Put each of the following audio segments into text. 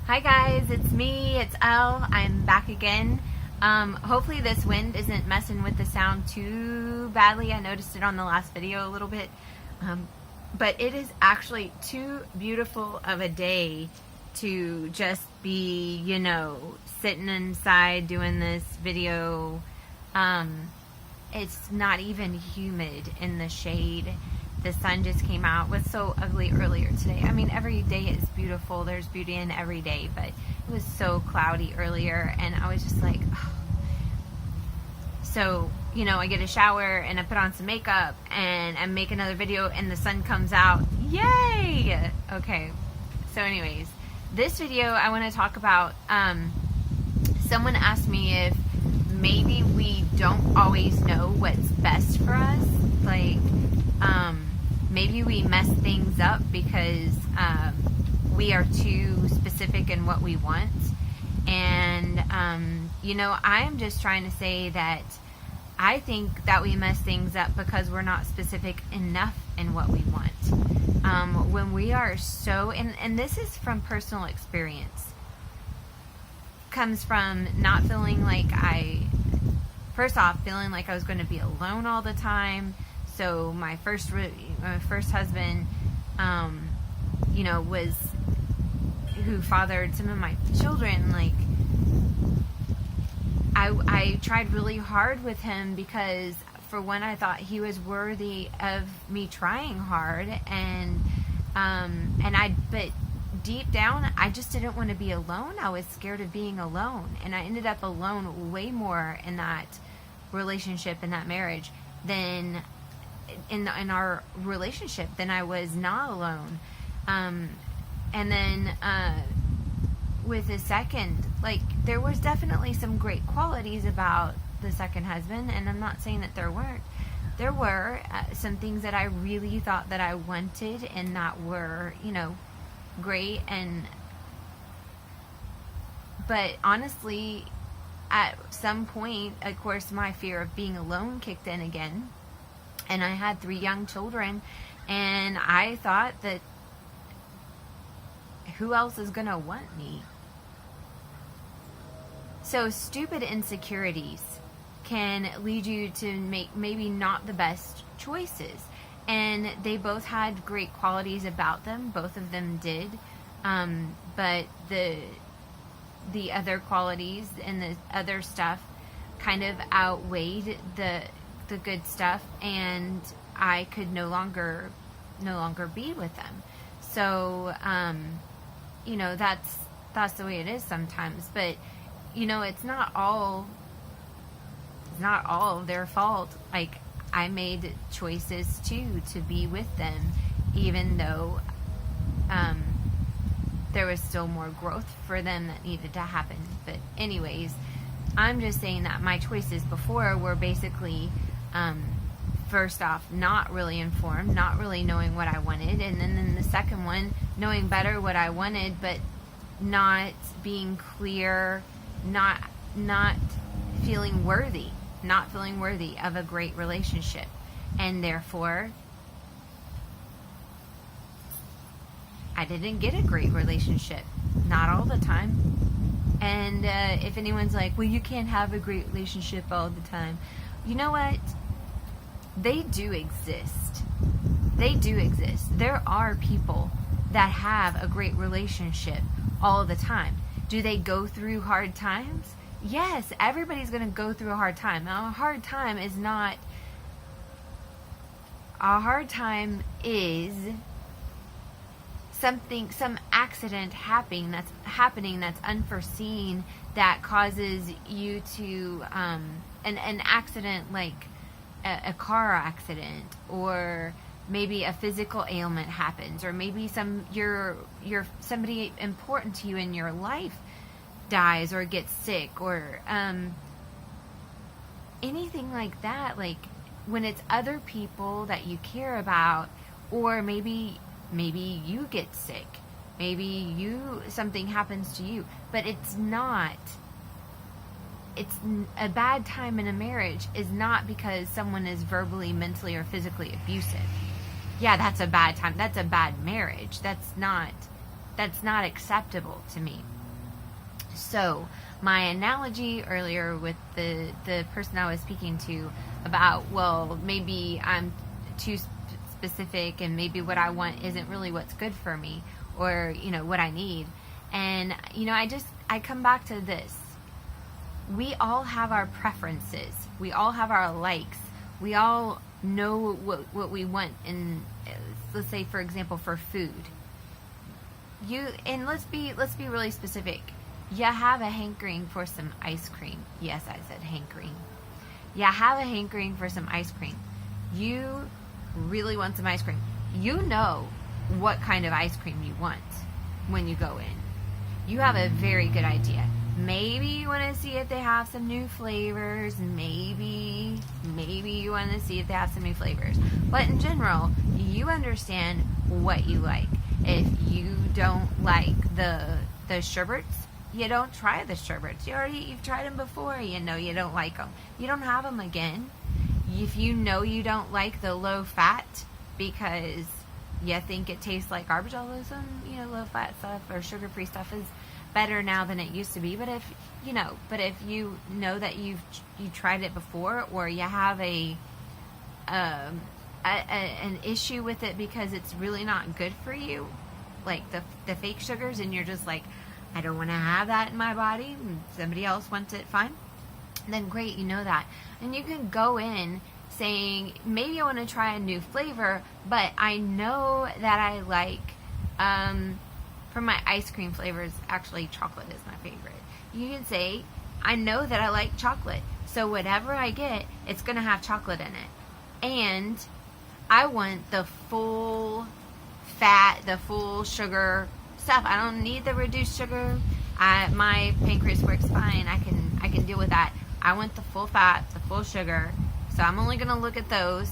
Hi guys, it's me, it's Elle. I'm back again. Hopefully this wind isn't messing with the sound too badly. I noticed it on the last video a little bit. But it is actually too beautiful of a day to just be, sitting inside doing this video. It's not even humid in the shade. The sun just came out. It was so ugly earlier today. I mean, every day is beautiful. There's beauty in every day, but it was so cloudy earlier, and I was just like, oh. So, I get a shower and I put on some makeup and I make another video and the sun comes out. Yay! Okay. So anyways, this video I want to talk about, someone asked me if maybe we don't always know what's best for us. Like, maybe we mess things up because we are too specific in what we want. And, I'm just trying to say that I think that we mess things up because we're not specific enough in what we want. When we are so, and this is from personal experience, comes from not feeling like first off, feeling like I was going to be alone all the time. So my first husband, was who fathered some of my children. Like, I tried really hard with him because, for one, I thought he was worthy of me trying hard, but deep down, I just didn't want to be alone. I was scared of being alone, and I ended up alone way more in that relationship, in that marriage, than in our relationship than I was not alone. And then with the second, there was definitely some great qualities about the second husband, and I'm not saying that there weren't. There were some things that I really thought that I wanted and that were, great. But honestly, at some point, of course, my fear of being alone kicked in again. And I had 3 young children, and I thought that who else is going to want me? So stupid insecurities can lead you to make maybe not the best choices. And they both had great qualities about them. Both of them did. But the other qualities and the other stuff kind of outweighed the good stuff, and I could no longer be with them. So that's the way it is sometimes. But it's not all their fault. Like, I made choices too to be with them, even though there was still more growth for them that needed to happen. But anyways, I'm just saying that my choices before were basically, first off, not really informed, not really knowing what I wanted, and then the second one, knowing better what I wanted, but not being clear, not feeling worthy of a great relationship, and therefore I didn't get a great relationship, not all the time. And if anyone's like, well, you can't have a great relationship all the time, you know what? They do exist. There are people that have a great relationship all the time. Do they go through hard times? Yes, everybody's going to go through a hard time. Now, a hard time is some accident happening that's unforeseen, that causes you to, an accident like a car accident, or maybe a physical ailment happens, or maybe somebody important to you in your life dies or gets sick, or anything like that. Like, when it's other people that you care about, or maybe you get sick, maybe something happens to you, but it's a bad time in a marriage is not because someone is verbally, mentally, or physically abusive. Yeah, that's a bad time. That's a bad marriage. That's not That's not acceptable to me. So my analogy earlier with the person I was speaking to about, well, maybe I'm too specific and maybe what I want isn't really what's good for me, or, you know, what I need. And, you know, I come back to this. We all have our preferences. We all have our likes. We all know what we want in, let's say, for example, for food. And let's be really specific. You have a hankering for some ice cream. Yes, I said hankering. You have a hankering for some ice cream. You really want some ice cream. You know what kind of ice cream you want when you go in. You have a very good idea. Maybe you want to see if they have some new flavors. Maybe you want to see if they have some new flavors. But in general, you understand what you like. If you don't like the sherbets, you don't try the sherbets. You've tried them before. You know you don't like them. You don't have them again. If you know you don't like the low fat because you think it tastes like garbage, although some, you know, low fat stuff or sugar free stuff is better now than it used to be. But if you know that you tried it before, or you have an issue with it because it's really not good for you, like the fake sugars, and you're just like, I don't want to have that in my body, and somebody else wants it, fine. Then great, you know that. And you can go in saying, maybe I want to try a new flavor, but I know that I like, for my ice cream flavors, actually chocolate is my favorite. You can say, I know that I like chocolate, so whatever I get, it's going to have chocolate in it. And I want the full fat, the full sugar stuff. I don't need the reduced sugar. My pancreas works fine. I can deal with that. I want the full fat, the full sugar. So I'm only going to look at those.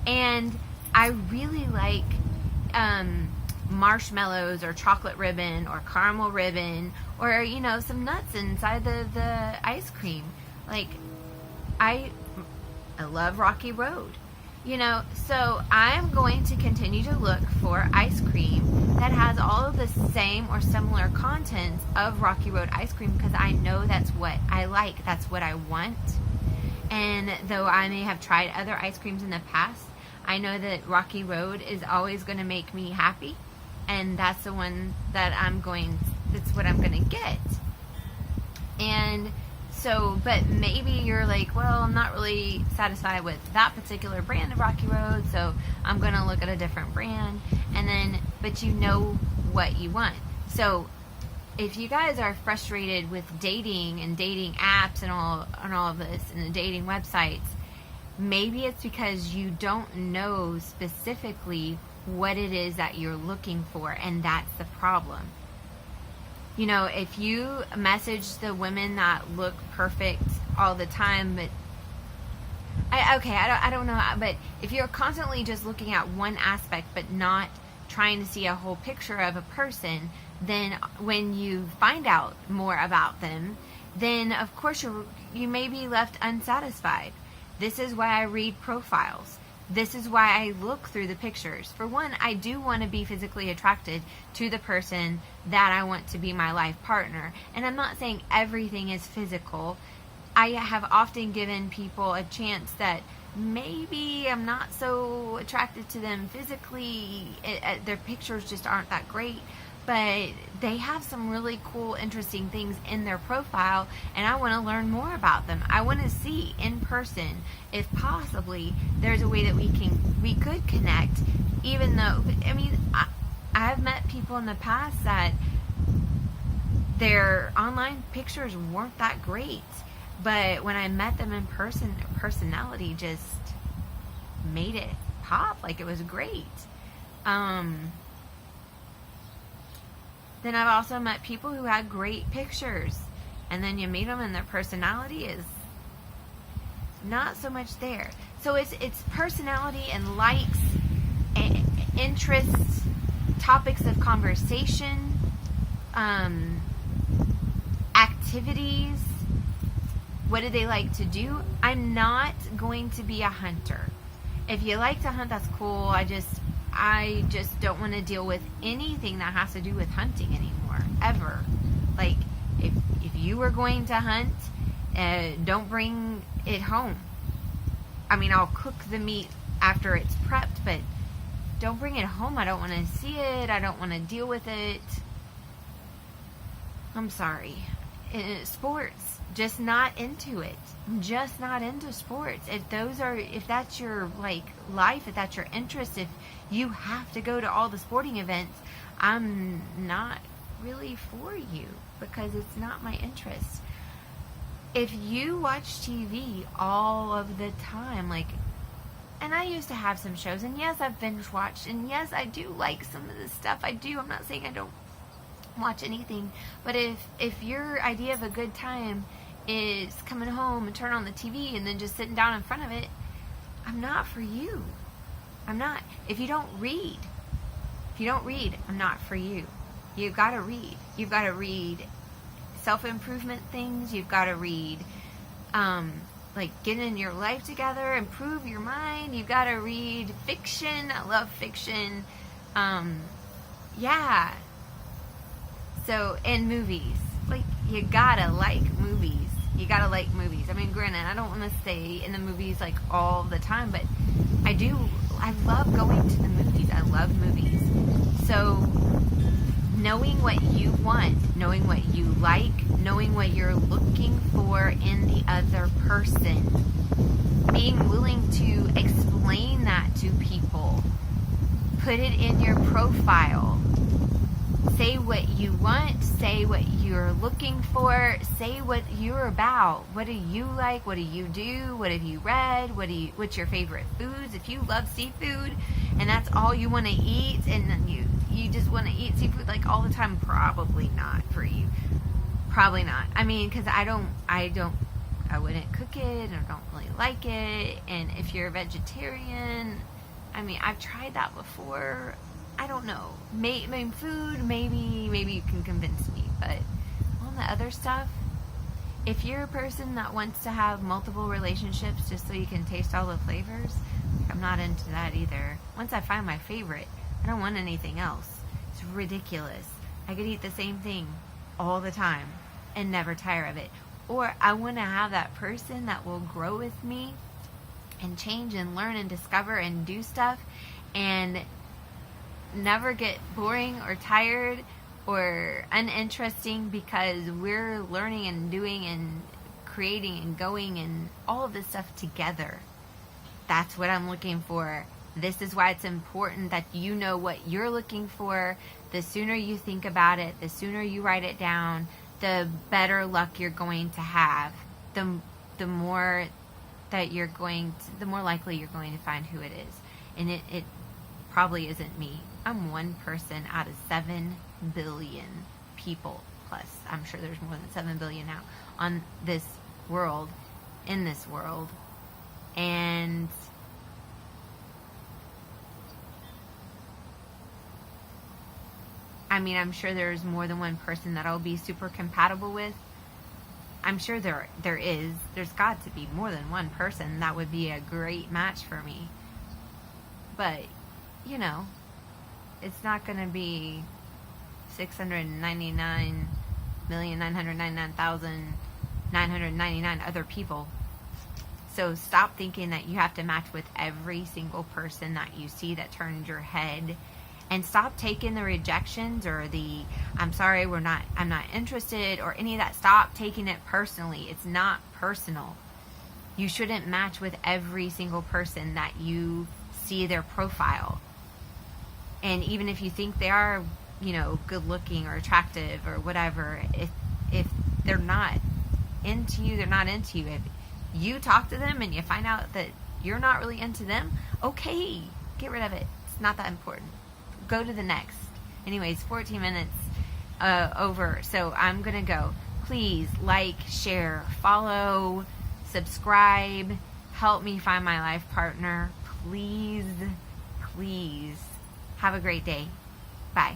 And I really like marshmallows or chocolate ribbon or caramel ribbon, or, you know, some nuts inside the ice cream. Like, I love Rocky Road. You know, so I'm going to continue to look for ice cream that has all of the same or similar contents of Rocky Road ice cream, because I know that's what I like. That's what I want. And though I may have tried other ice creams in the past, I know that Rocky Road is always going to make me happy. And that's the one that that's what I'm going to get. And so, but maybe you're like, well, I'm not really satisfied with that particular brand of Rocky Road, so I'm going to look at a different brand. And then, but you know what you want. So if you guys are frustrated with dating and dating apps and all of this and the dating websites, maybe it's because you don't know specifically what it is that you're looking for, and that's the problem. You know, if you message the women that look perfect all the time, but I don't know, but if you're constantly just looking at one aspect but not trying to see a whole picture of a person, then when you find out more about them, then of course you may be left unsatisfied. This is why I read profiles. This is why I look through the pictures. For one, I do want to be physically attracted to the person that I want to be my life partner. And I'm not saying everything is physical. I have often given people a chance that maybe I'm not so attracted to them physically. Their pictures just aren't that great. But they have some really cool, interesting things in their profile, and I want to learn more about them. I want to see in person if possibly there's a way that we could connect, even though, I mean, I've met people in the past that their online pictures weren't that great, but when I met them in person, their personality just made it pop, like it was great. Then I've also met people who had great pictures, and then you meet them and their personality is not so much there. So it's personality and likes, interests, topics of conversation, activities. What do they like to do? I'm not going to be a hunter. If you like to hunt, that's cool. I just don't want to deal with anything that has to do with hunting anymore, ever. Like, if you are going to hunt, don't bring it home. I mean, I'll cook the meat after it's prepped, but don't bring it home. I don't want to see it. I don't want to deal with it. I'm sorry. Sports, just not into it. I'm just not into sports. If that's your like life, if that's your interest, if you have to go to all the sporting events, I'm not really for you, because it's not my interest. If you watch TV all of the time, like, and I used to have some shows, and yes, I've binge watched, and yes, I do like some of this stuff. I do. I'm not saying I don't watch anything, but if your idea of a good time is coming home and turn on the TV and then just sitting down in front of it, I'm not for you. I'm not. If you don't read, I'm not for you. You've got to read. You've got to read self-improvement things. You've got to read like getting your life together, improve your mind. You've got to read fiction. I love fiction. Yeah. So, and movies. Like, you gotta like movies. You gotta like movies. I mean, granted, I don't want to stay in the movies like all the time, but I do. I love going to the movies. I love movies. So, knowing what you want, knowing what you like, knowing what you're looking for in the other person, being willing to explain that to people, put it in your profile. Say what you want, say what you're looking for, say what you're about. What do you like? What do you do? What have you read? What's your favorite foods? If you love seafood and that's all you want to eat, and you just want to eat seafood like all the time, probably not for you. Probably not. I mean, because I wouldn't cook it, and I don't really like it. And if you're a vegetarian, I mean, I've tried that before. I don't know. Food, maybe you can convince me. But on the other stuff, if you're a person that wants to have multiple relationships just so you can taste all the flavors, I'm not into that either. Once I find my favorite, I don't want anything else. It's ridiculous. I could eat the same thing all the time and never tire of it. Or I want to have that person that will grow with me and change and learn and discover and do stuff and never get boring or tired or uninteresting, because we're learning and doing and creating and going and all of this stuff together. That's what I'm looking for. This is why it's important that you know what you're looking for. The sooner you think about it, the sooner you write it down, the better luck you're going to have. The more that you're going to, the more likely you're going to find who it is. And it probably isn't me. I'm one person out of 7 billion people. Plus, I'm sure there's more than 7 billion now on this world, in this world. And I mean, I'm sure there's more than one person that I'll be super compatible with. I'm sure there is. There's got to be more than one person that would be a great match for me. But, you know, it's not going to be 699,999,999 other people. So stop thinking that you have to match with every single person that you see that turns your head. And stop taking the rejections or the I'm sorry, I'm not interested or any of that. Stop taking it personally. It's not personal. You shouldn't match with every single person that you see their profile. And even if you think they are, you know, good looking or attractive or whatever, if they're not into you, they're not into you. If you talk to them and you find out that you're not really into them, okay, get rid of it. It's not that important. Go to the next. Anyways, 14 minutes over. So I'm going to go. Please like, share, follow, subscribe. Help me find my life partner. Please, please. Have a great day. Bye.